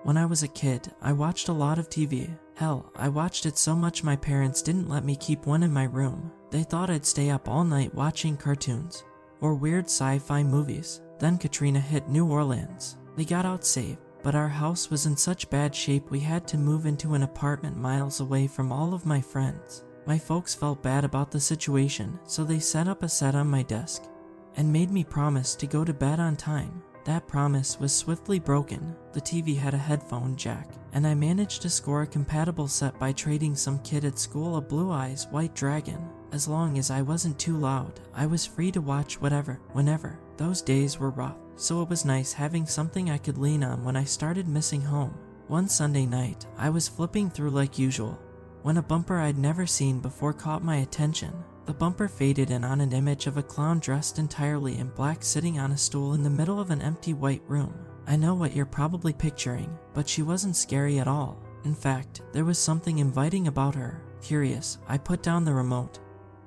When I was a kid, I watched a lot of TV. Hell, I watched it so much my parents didn't let me keep one in my room. They thought I'd stay up all night watching cartoons or weird sci-fi movies. Then Katrina hit New Orleans. We got out safe, but our house was in such bad shape we had to move into an apartment miles away from all of my friends. My folks felt bad about the situation, so they set up a set on my desk and made me promise to go to bed on time. That promise was swiftly broken. The TV had a headphone jack, and I managed to score a compatible set by trading some kid at school a Blue Eyes White Dragon. As long as I wasn't too loud, I was free to watch whatever, whenever. Those days were rough, so it was nice having something I could lean on when I started missing home. One Sunday night, I was flipping through like usual, when a bumper I'd never seen before caught my attention. The bumper faded in on an image of a clown dressed entirely in black sitting on a stool in the middle of an empty white room. I know what you're probably picturing, but she wasn't scary at all. In fact, there was something inviting about her. Curious, I put down the remote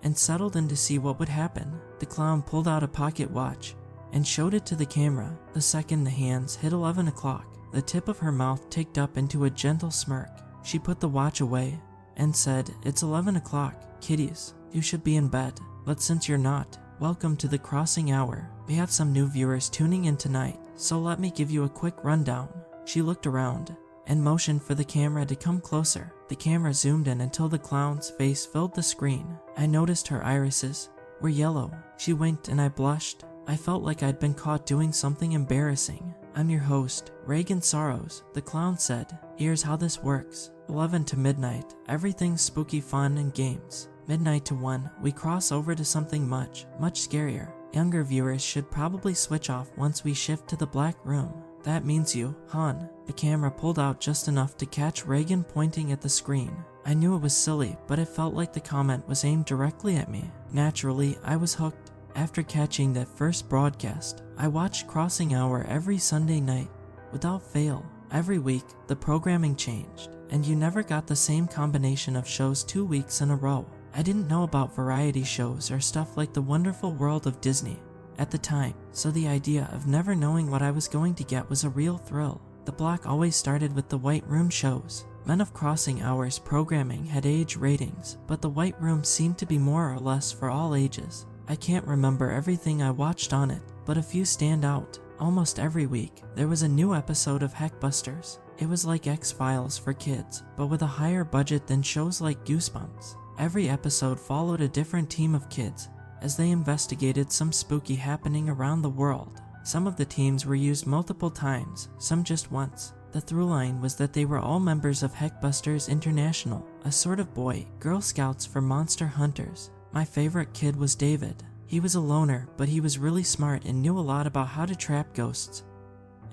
and settled in to see what would happen. The clown pulled out a pocket watch and showed it to the camera. The second the hands hit 11 o'clock, the tip of her mouth ticked up into a gentle smirk. She put the watch away and said, "It's 11 o'clock, kiddies. You should be in bed, but since you're not, welcome to the Crossing Hour. We have some new viewers tuning in tonight, so let me give you a quick rundown." She looked around and motioned for the camera to come closer. The camera zoomed in until the clown's face filled the screen. I noticed her irises were yellow. She winked and I blushed. I felt like I'd been caught doing something embarrassing. "I'm your host, Reagan Sorrows," the clown said. "Here's how this works. 11 to midnight, everything's spooky fun and games. Midnight to 1, we cross over to something much scarier. Younger viewers should probably switch off once we shift to the black room. That means you, hon." The camera pulled out just enough to catch Reagan pointing at the screen. I knew it was silly, but it felt like the comment was aimed directly at me. Naturally, I was hooked. After catching that first broadcast, I watched Crossing Hour every Sunday night, without fail. Every week, the programming changed, and you never got the same combination of shows 2 weeks in a row. I didn't know about variety shows or stuff like The Wonderful World of Disney at the time, so the idea of never knowing what I was going to get was a real thrill. The block always started with the White Room shows. None of Crossing Hour's programming had age ratings, but the White Room seemed to be more or less for all ages. I can't remember everything I watched on it, but a few stand out. Almost every week, there was a new episode of Heckbusters. It was like X-Files for kids, but with a higher budget than shows like Goosebumps. Every episode followed a different team of kids as they investigated some spooky happening around the world. Some of the teams were used multiple times, some just once. The through line was that they were all members of Heckbusters International, a sort of Girl Scouts for monster hunters. My favorite kid was David. He was a loner, but he was really smart and knew a lot about how to trap ghosts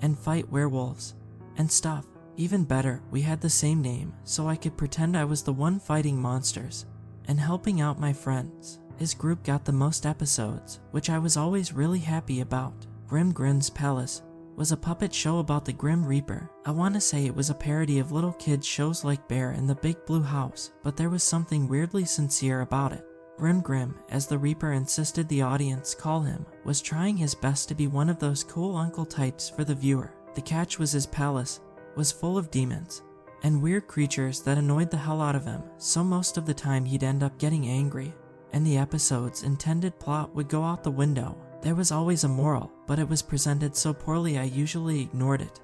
and fight werewolves and stuff. Even better, we had the same name, so I could pretend I was the one fighting monsters and helping out my friends. His group got the most episodes, which I was always really happy about. Grim Grin's Palace was a puppet show about the Grim Reaper. I want to say it was a parody of little kids shows like Bear and the Big Blue House, but there was something weirdly sincere about it. Grim, as the Reaper insisted the audience call him, was trying his best to be one of those cool uncle types for the viewer. The catch was his palace was full of demons and weird creatures that annoyed the hell out of him, so most of the time he'd end up getting angry, and the episode's intended plot would go out the window. There was always a moral, but it was presented so poorly I usually ignored it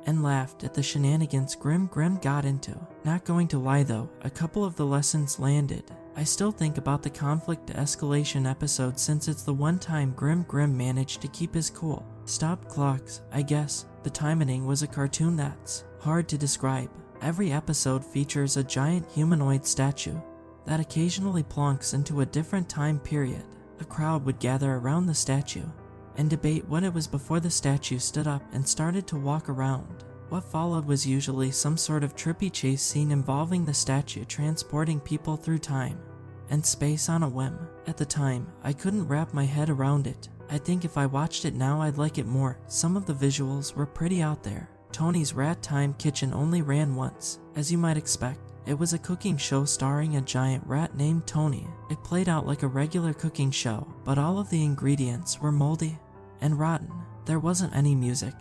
and laughed at the shenanigans Grim got into. Not going to lie though, a couple of the lessons landed. I still think about the conflict escalation episode since it's the one time Grim managed to keep his cool. Stopped clocks, I guess. The timing was a cartoon that's hard to describe. Every episode features a giant humanoid statue that occasionally plonks into a different time period. A crowd would gather around the statue and debate what it was before the statue stood up and started to walk around. What followed was usually some sort of trippy chase scene involving the statue transporting people through time and space on a whim. At the time, I couldn't wrap my head around it. I think if I watched it now I'd like it more. Some of the visuals were pretty out there. Tony's Rat Time Kitchen only ran once. As you might expect, it was a cooking show starring a giant rat named Tony. It played out like a regular cooking show, but all of the ingredients were moldy and rotten. There wasn't any music,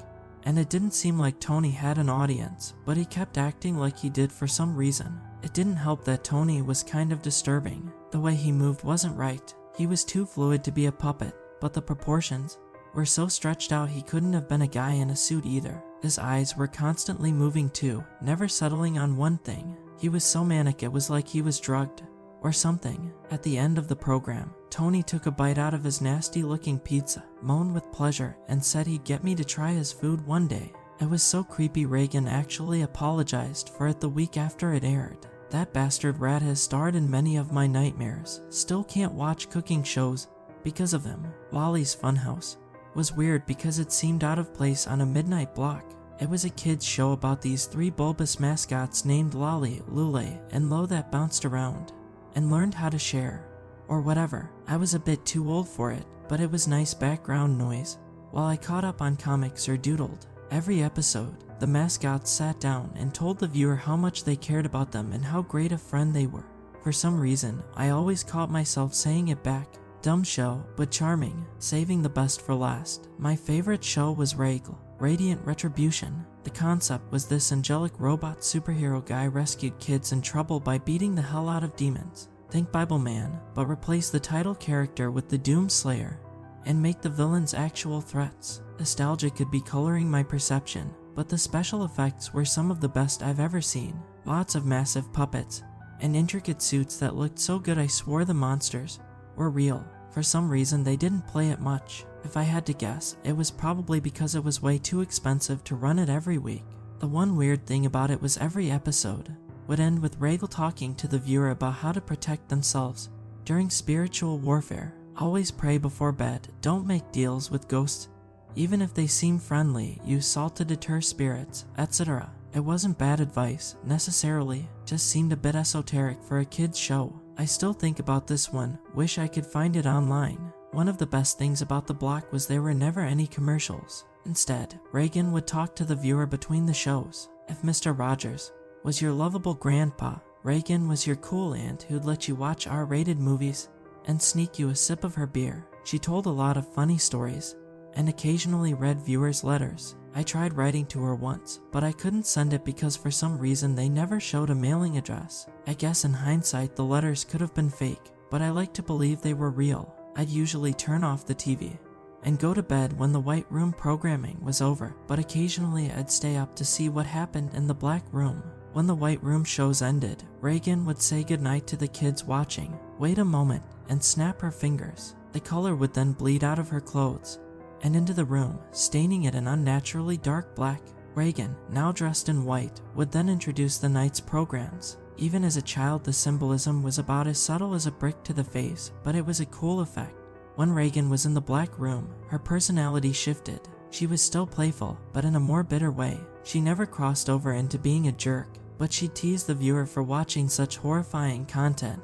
and it didn't seem like Tony had an audience, but he kept acting like he did for some reason. It didn't help that Tony was kind of disturbing. The way he moved wasn't right. He was too fluid to be a puppet, but the proportions were so stretched out he couldn't have been a guy in a suit either. His eyes were constantly moving too, never settling on one thing. He was so manic it was like he was drugged or something. At the end of the program, Tony took a bite out of his nasty-looking pizza, moaned with pleasure, and said he'd get me to try his food one day. It was so creepy Reagan actually apologized for it the week after it aired. That bastard rat has starred in many of my nightmares. Still can't watch cooking shows because of him. Wally's Funhouse was weird because it seemed out of place on a midnight block. It was a kid's show about these 3 bulbous mascots named Lolly, Lule, and Lo that bounced around and learned how to share, or whatever. I was a bit too old for it, but it was nice background noise while I caught up on comics or doodled. Every episode, the mascots sat down and told the viewer how much they cared about them and how great a friend they were. For some reason, I always caught myself saying it back. Dumb show, but charming, saving the best for last. My favorite show was Radiant Retribution. The concept was this angelic robot superhero guy rescued kids in trouble by beating the hell out of demons. Think Bible Man, but replace the title character with the Doom Slayer and make the villains actual threats. Nostalgia could be coloring my perception, but the special effects were some of the best I've ever seen. Lots of massive puppets and intricate suits that looked so good I swore the monsters were real. For some reason they didn't play it much. If I had to guess, it was probably because it was way too expensive to run it every week. The one weird thing about it was every episode would end with Regal talking to the viewer about how to protect themselves during spiritual warfare. Always pray before bed, don't make deals with ghosts, even if they seem friendly, use salt to deter spirits, etc. It wasn't bad advice, necessarily, just seemed a bit esoteric for a kid's show. I still think about this one, wish I could find it online. One of the best things about the block was there were never any commercials. Instead, Reagan would talk to the viewer between the shows. If Mr. Rogers was your lovable grandpa, Reagan was your cool aunt who'd let you watch R-rated movies and sneak you a sip of her beer. She told a lot of funny stories and occasionally read viewers' letters. I tried writing to her once, but I couldn't send it because for some reason they never showed a mailing address. I guess in hindsight the letters could have been fake, but I like to believe they were real. I'd usually turn off the TV and go to bed when the White Room programming was over, but occasionally I'd stay up to see what happened in the Black Room. When the White Room shows ended, Reagan would say goodnight to the kids watching, wait a moment, and snap her fingers. The color would then bleed out of her clothes and into the room, staining it an unnaturally dark black. Reagan, now dressed in white, would then introduce the night's programs. Even as a child, the symbolism was about as subtle as a brick to the face, but it was a cool effect. When Reagan was in the Black Room, her personality shifted. She was still playful, but in a more bitter way. She never crossed over into being a jerk, but she'd tease the viewer for watching such horrifying content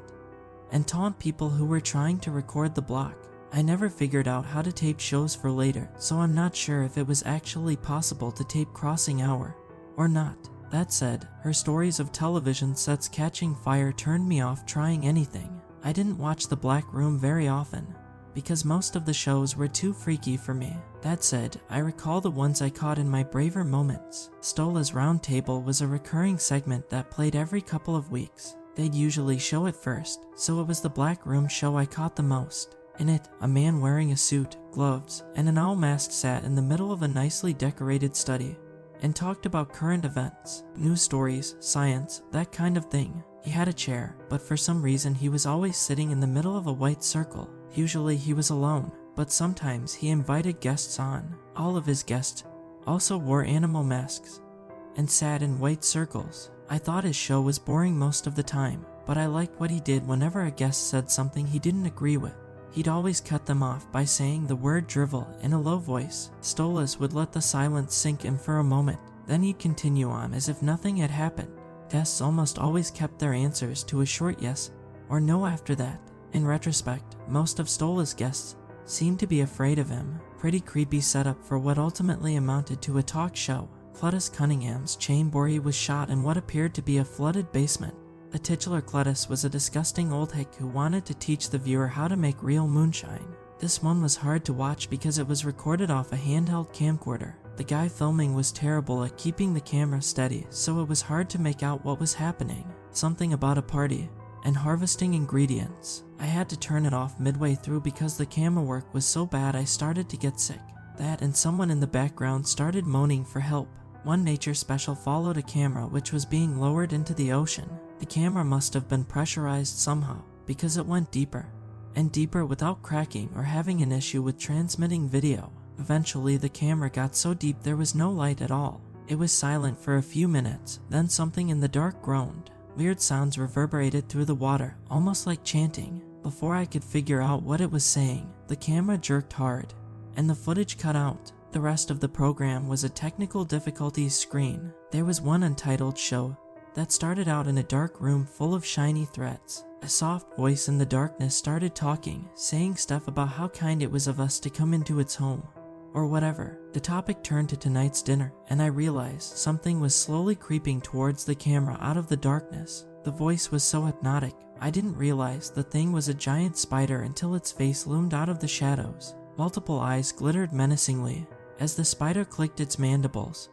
and taunt people who were trying to record the block. I never figured out how to tape shows for later, so I'm not sure if it was actually possible to tape CrossingOver or not. That said, her stories of television sets catching fire turned me off trying anything. I didn't watch the Black Room very often because most of the shows were too freaky for me. That said, I recall the ones I caught in my braver moments. Stola's Round Table was a recurring segment that played every couple of weeks. They'd usually show it first, so it was the Black Room show I caught the most. In it, a man wearing a suit, gloves, and an owl mask sat in the middle of a nicely decorated study and talked about current events, news stories, science, that kind of thing. He had a chair, but for some reason he was always sitting in the middle of a white circle. Usually he was alone, but sometimes he invited guests on. All of his guests also wore animal masks and sat in white circles. I thought his show was boring most of the time, but I liked what he did whenever a guest said something he didn't agree with. He'd always cut them off by saying the word drivel in a low voice. Stolas would let the silence sink in for a moment, then he'd continue on as if nothing had happened. Guests almost always kept their answers to a short yes or no after that. In retrospect, most of Stola's guests seemed to be afraid of him. Pretty creepy setup for what ultimately amounted to a talk show. Cletus Cunningham's Chambori was shot in what appeared to be a flooded basement. The titular Cletus was a disgusting old hick who wanted to teach the viewer how to make real moonshine. This one was hard to watch because it was recorded off a handheld camcorder. The guy filming was terrible at keeping the camera steady, so it was hard to make out what was happening. Something about a party and harvesting ingredients. I had to turn it off midway through because the camera work was so bad I started to get sick. That and someone in the background started moaning for help. One nature special followed a camera which was being lowered into the ocean. The camera must have been pressurized somehow because it went deeper and deeper without cracking or having an issue with transmitting video. Eventually the camera got so deep there was no light at all. It was silent for a few minutes, then something in the dark groaned. Weird sounds reverberated through the water, almost like chanting. Before I could figure out what it was saying, the camera jerked hard, and the footage cut out. The rest of the program was a technical difficulties screen. There was one untitled show that started out in a dark room full of shiny threads. A soft voice in the darkness started talking, saying stuff about how kind it was of us to come into its home, or whatever. The topic turned to tonight's dinner, and I realized something was slowly creeping towards the camera out of the darkness. The voice was so hypnotic, I didn't realize the thing was a giant spider until its face loomed out of the shadows. Multiple eyes glittered menacingly as the spider clicked its mandibles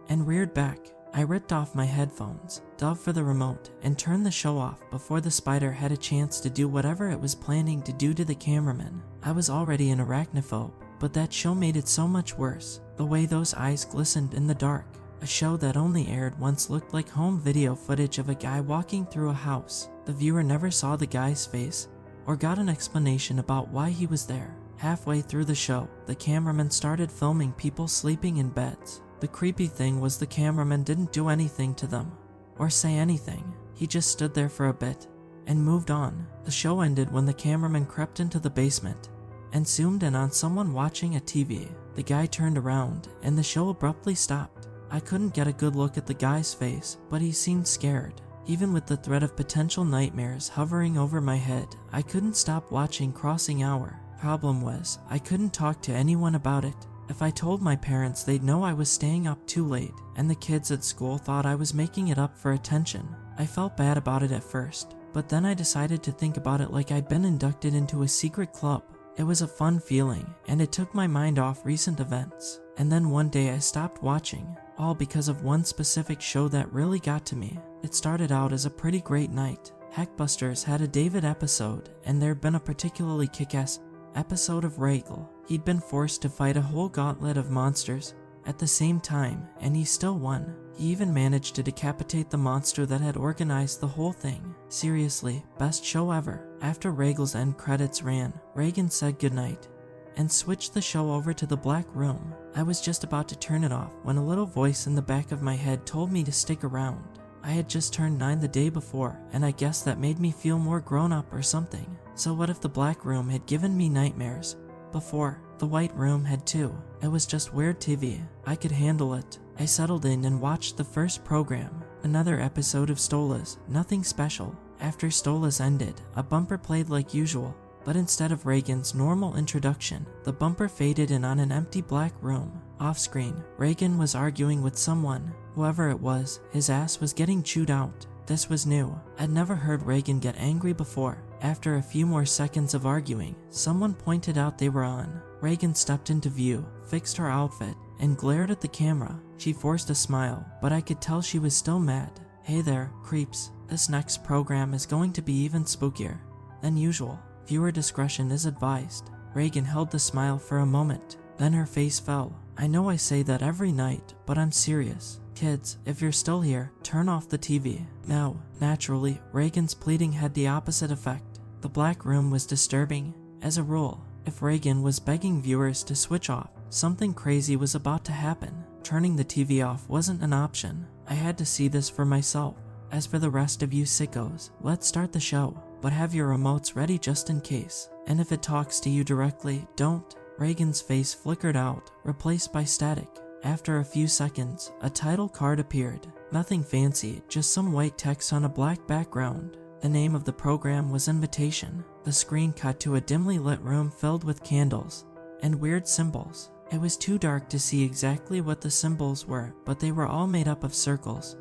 and reared back. I ripped off my headphones, dove for the remote, and turned the show off before the spider had a chance to do whatever it was planning to do to the cameraman. I was already an arachnophobe, but that show made it so much worse. The way those eyes glistened in the dark. A show that only aired once looked like home video footage of a guy walking through a house. The viewer never saw the guy's face or got an explanation about why he was there. Halfway through the show, the cameraman started filming people sleeping in beds. The creepy thing was the cameraman didn't do anything to them or say anything. He just stood there for a bit and moved on. The show ended when the cameraman crept into the basement and zoomed in on someone watching a TV. The guy turned around and the show abruptly stopped. I couldn't get a good look at the guy's face, but he seemed scared. Even with the threat of potential nightmares hovering over my head, I couldn't stop watching CrossingOnOver. Problem was, I couldn't talk to anyone about it. If I told my parents, they'd know I was staying up too late, and the kids at school thought I was making it up for attention. I felt bad about it at first, but then I decided to think about it like I'd been inducted into a secret club. It was a fun feeling, and it took my mind off recent events. And then one day I stopped watching, all because of one specific show that really got to me. It started out as a pretty great night. Hackbusters had a David episode, and there'd been a particularly kick-ass episode of Regal. He'd been forced to fight a whole gauntlet of monsters at the same time, and he still won. He even managed to decapitate the monster that had organized the whole thing. Seriously, best show ever. After Regal's end credits ran, Reagan said goodnight and switched the show over to the black room. I was just about to turn it off when a little voice in the back of my head told me to stick around. I had just turned 9 the day before, and I guess that made me feel more grown up or something. So what if the black room had given me nightmares before? The white room had too. It was just weird TV. I could handle it. I settled in and watched the first program. Another episode of Stolas. Nothing special. After Stolas ended, a bumper played like usual, but instead of Reagan's normal introduction, the bumper faded in on an empty black room. Off screen, Reagan was arguing with someone. Whoever it was, his ass was getting chewed out. This was new. I'd never heard Reagan get angry before. After a few more seconds of arguing, someone pointed out they were on. Reagan stepped into view, fixed her outfit, and glared at the camera. She forced a smile, but I could tell she was still mad. Hey there, creeps. This next program is going to be even spookier than usual. Viewer discretion is advised. Reagan held the smile for a moment, then her face fell. I know I say that every night, but I'm serious. Kids, if you're still here, turn off the TV. Now, naturally, Reagan's pleading had the opposite effect. The black room was disturbing. As a rule, if Reagan was begging viewers to switch off, something crazy was about to happen. Turning the TV off wasn't an option. I had to see this for myself. As for the rest of you sickos, let's start the show, but have your remotes ready just in case. And if it talks to you directly, don't. Reagan's face flickered out, replaced by static. After a few seconds, a title card appeared. Nothing fancy, just some white text on a black background. The name of the program was Invitation. The screen cut to a dimly lit room filled with candles and weird symbols. It was too dark to see exactly what the symbols were, but they were all made up of circles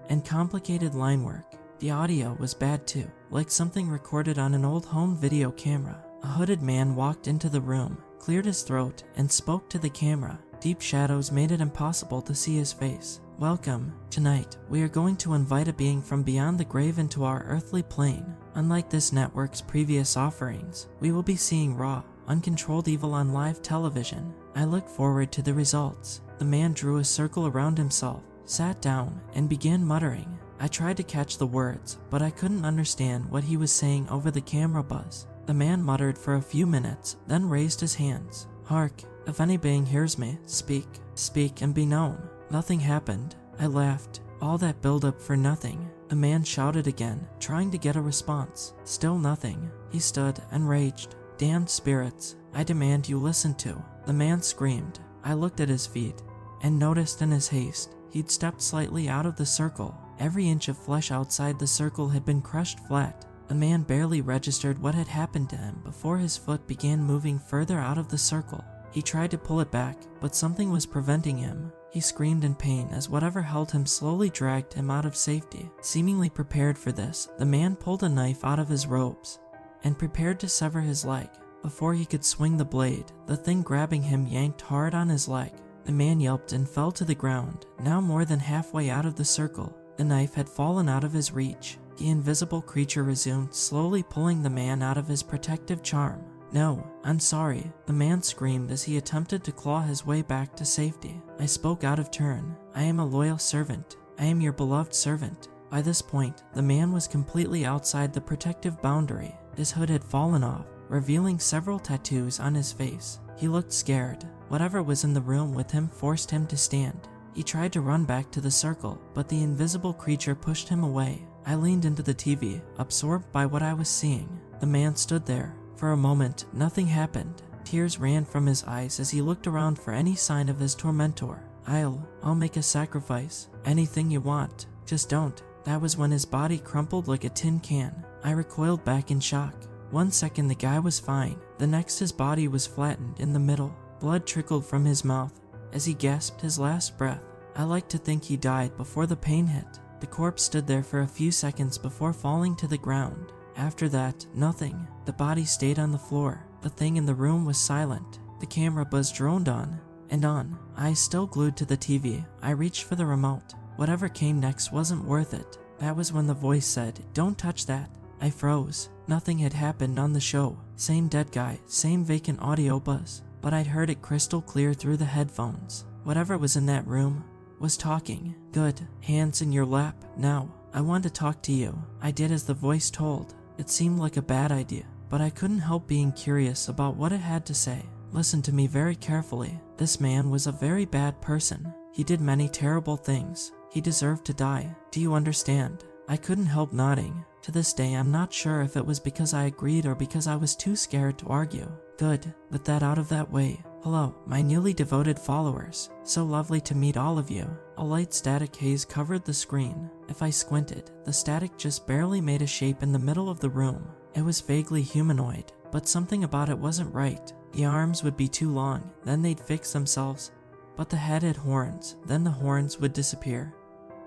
and complicated line work. The audio was bad too, like something recorded on an old home video camera. A hooded man walked into the room, cleared his throat, and spoke to the camera. Deep shadows made it impossible to see his face. Welcome. Tonight, we are going to invite a being from beyond the grave into our earthly plane. Unlike this network's previous offerings, we will be seeing raw, uncontrolled evil on live television. I look forward to the results. The man drew a circle around himself, sat down, and began muttering. I tried to catch the words, but I couldn't understand what he was saying over the camera buzz. The man muttered for a few minutes, then raised his hands. Hark, if any being hears me, speak. Speak and be known. Nothing happened. I laughed. All that build-up for nothing. The man shouted again, trying to get a response. Still nothing. He stood and raged. Damned spirits, I demand you listen to. The man screamed. I looked at his feet and noticed in his haste, he'd stepped slightly out of the circle. Every inch of flesh outside the circle had been crushed flat. The man barely registered what had happened to him before his foot began moving further out of the circle. He tried to pull it back, but something was preventing him. He screamed in pain as whatever held him slowly dragged him out of safety. Seemingly prepared for this, the man pulled a knife out of his robes and prepared to sever his leg. Before he could swing the blade, the thing grabbing him yanked hard on his leg. The man yelped and fell to the ground, now more than halfway out of the circle. The knife had fallen out of his reach. The invisible creature resumed, slowly pulling the man out of his protective charm. No, I'm sorry, the man screamed as he attempted to claw his way back to safety. I spoke out of turn. I am a loyal servant. I am your beloved servant. By this point, the man was completely outside the protective boundary. His hood had fallen off, revealing several tattoos on his face. He looked scared. Whatever was in the room with him forced him to stand. He tried to run back to the circle, but the invisible creature pushed him away. I leaned into the TV, absorbed by what I was seeing. The man stood there. For a moment, nothing happened. Tears ran from his eyes as he looked around for any sign of his tormentor. I'll make a sacrifice. Anything you want. Just don't. That was when his body crumpled like a tin can. I recoiled back in shock. 1 second the guy was fine. The next his body was flattened in the middle. Blood trickled from his mouth as he gasped his last breath. I like to think he died before the pain hit. The corpse stood there for a few seconds before falling to the ground. After that, nothing. The body stayed on the floor. The thing in the room was silent. The camera buzz droned on and on. Eyes still glued to the TV, I reached for the remote. Whatever came next wasn't worth it. That was when the voice said, "Don't touch that." I froze. Nothing had happened on the show. Same dead guy, same vacant audio buzz. But I'd heard it crystal clear through the headphones. Whatever was in that room was talking. Good. Hands in your lap. Now. I want to talk to you. I did as the voice told. It seemed like a bad idea, but I couldn't help being curious about what it had to say. Listen to me very carefully. This man was a very bad person. He did many terrible things. He deserved to die. Do you understand? I couldn't help nodding. To this day, I'm not sure if it was because I agreed or because I was too scared to argue. Good. Let that out of that way. Hello, my newly devoted followers. So lovely to meet all of you. A light static haze covered the screen. If I squinted, the static just barely made a shape in the middle of the room. It was vaguely humanoid, but something about it wasn't right. The arms would be too long, then they'd fix themselves. But the head had horns, then the horns would disappear.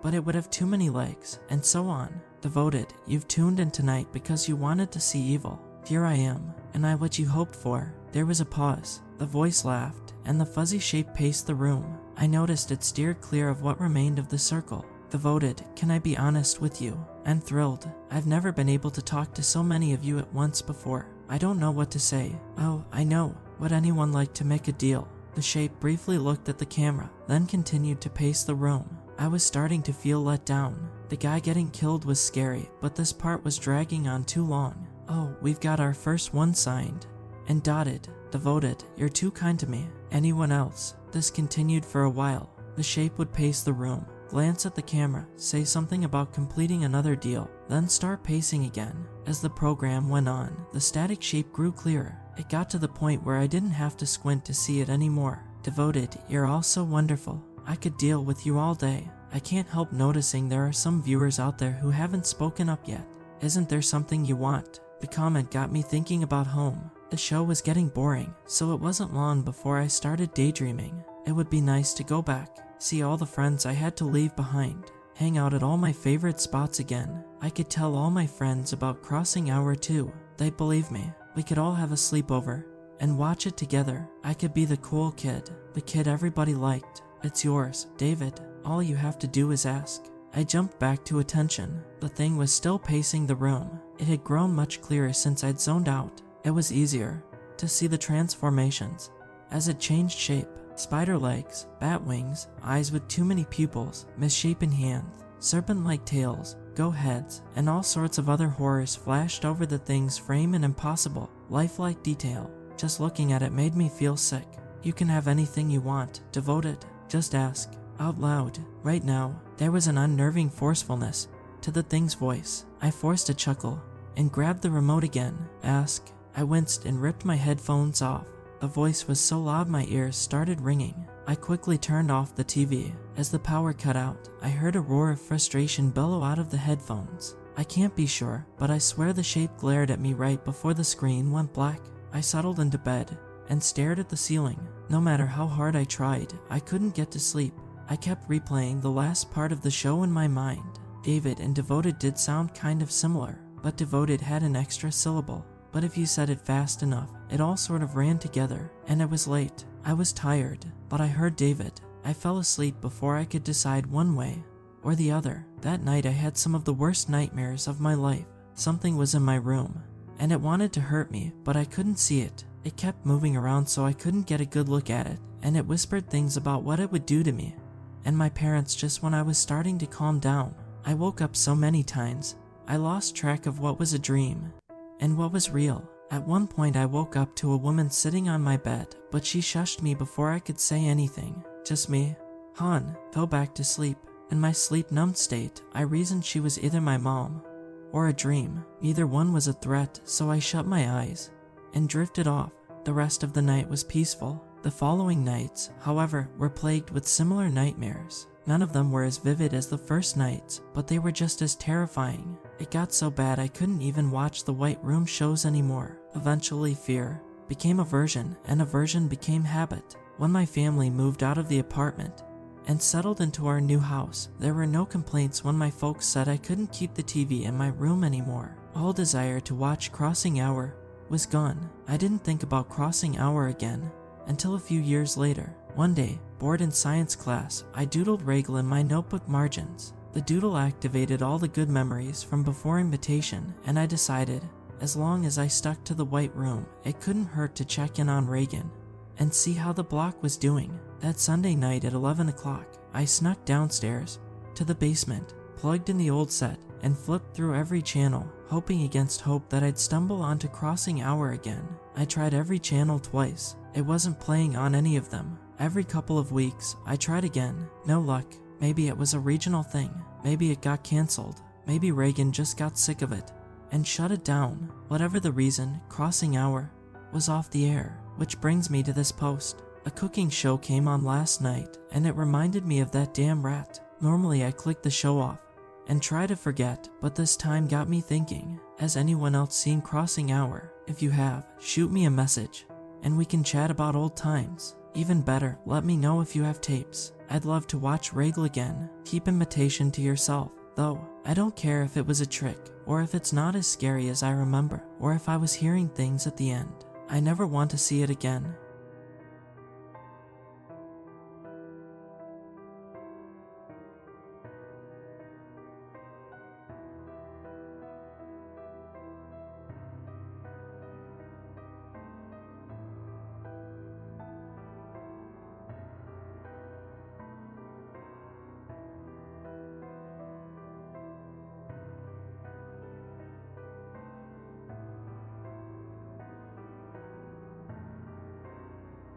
But it would have too many legs, and so on. Devoted, you've tuned in tonight because you wanted to see evil. Here I am, and I what you hoped for. There was a pause. The voice laughed, and the fuzzy shape paced the room. I noticed it steered clear of what remained of the circle. Devoted, can I be honest with you? I'm thrilled. I've never been able to talk to so many of you at once before. I don't know what to say. Oh, I know. Would anyone like to make a deal? The shape briefly looked at the camera, then continued to pace the room. I was starting to feel let down. The guy getting killed was scary, but this part was dragging on too long. Oh, we've got our first one signed. And dotted. Devoted, you're too kind to me. Anyone else? This continued for a while. The shape would pace the room, glance at the camera, say something about completing another deal, then start pacing again. As the program went on, the static shape grew clearer. It got to the point where I didn't have to squint to see it anymore. Devoted, you're all so wonderful. I could deal with you all day. I can't help noticing there are some viewers out there who haven't spoken up yet. Isn't there something you want? The comment got me thinking about home. The show was getting boring, so it wasn't long before I started daydreaming. It would be nice to go back, see all the friends I had to leave behind, hang out at all my favorite spots again. I could tell all my friends about CrossingOver too. They'd believe me. We could all have a sleepover, and watch it together. I could be the cool kid, the kid everybody liked. It's yours, David. All you have to do is ask. I jumped back to attention. The thing was still pacing the room. It had grown much clearer since I'd zoned out. It was easier to see the transformations as it changed shape. Spider legs, bat wings, eyes with too many pupils, misshapen hands, serpent-like tails, goat heads, and all sorts of other horrors flashed over the thing's frame in impossible, lifelike detail. Just looking at it made me feel sick. You can have anything you want, devoted. Just ask. Out loud. Right now, there was an unnerving forcefulness to the thing's voice. I forced a chuckle and grabbed the remote again. Ask. I winced and ripped my headphones off. The voice was so loud my ears started ringing. I quickly turned off the TV. As the power cut out, I heard a roar of frustration bellow out of the headphones. I can't be sure, but I swear the shape glared at me right before the screen went black. I settled into bed and stared at the ceiling. No matter how hard I tried, I couldn't get to sleep. I kept replaying the last part of the show in my mind. David and devoted did sound kind of similar, but devoted had an extra syllable. But if you said it fast enough, it all sort of ran together, and it was late. I was tired, but I heard David. I fell asleep before I could decide one way or the other. That night I had some of the worst nightmares of my life. Something was in my room, and it wanted to hurt me, but I couldn't see it. It kept moving around so I couldn't get a good look at it, and it whispered things about what it would do to me and my parents just when I was starting to calm down. I woke up so many times, I lost track of what was a dream and what was real. At one point I woke up to a woman sitting on my bed, but she shushed me before I could say anything. Just me. Han fell back to sleep. In my sleep-numbed state, I reasoned she was either my mom or a dream. Either one was a threat, so I shut my eyes and drifted off. The rest of the night was peaceful. The following nights, however, were plagued with similar nightmares. None of them were as vivid as the first nights, but they were just as terrifying. It got so bad I couldn't even watch the White Room shows anymore. Eventually, fear became aversion, and aversion became habit. When my family moved out of the apartment and settled into our new house, there were no complaints when my folks said I couldn't keep the TV in my room anymore. All desire to watch Crossing Hour was gone. I didn't think about Crossing Hour again until a few years later. One day, bored in science class, I doodled Regal in my notebook margins. The doodle activated all the good memories from before invitation, and I decided, as long as I stuck to the White Room, it couldn't hurt to check in on Reagan and see how the block was doing. That Sunday night at 11 o'clock, I snuck downstairs to the basement, plugged in the old set, and flipped through every channel, hoping against hope that I'd stumble onto Crossing Hour again. I tried every channel twice. It wasn't playing on any of them. Every couple of weeks, I tried again. No luck. Maybe it was a regional thing. Maybe it got cancelled. Maybe Reagan just got sick of it and shut it down. Whatever the reason, Crossing Hour was off the air. Which brings me to this post. A cooking show came on last night, and it reminded me of that damn rat. Normally I click the show off and try to forget, but this time got me thinking. Has anyone else seen Crossing Hour? If you have, shoot me a message, and we can chat about old times. Even better, let me know if you have tapes. I'd love to watch Regal again. Keep imitation to yourself, though. I don't care if it was a trick, or if it's not as scary as I remember, or if I was hearing things at the end. I never want to see it again.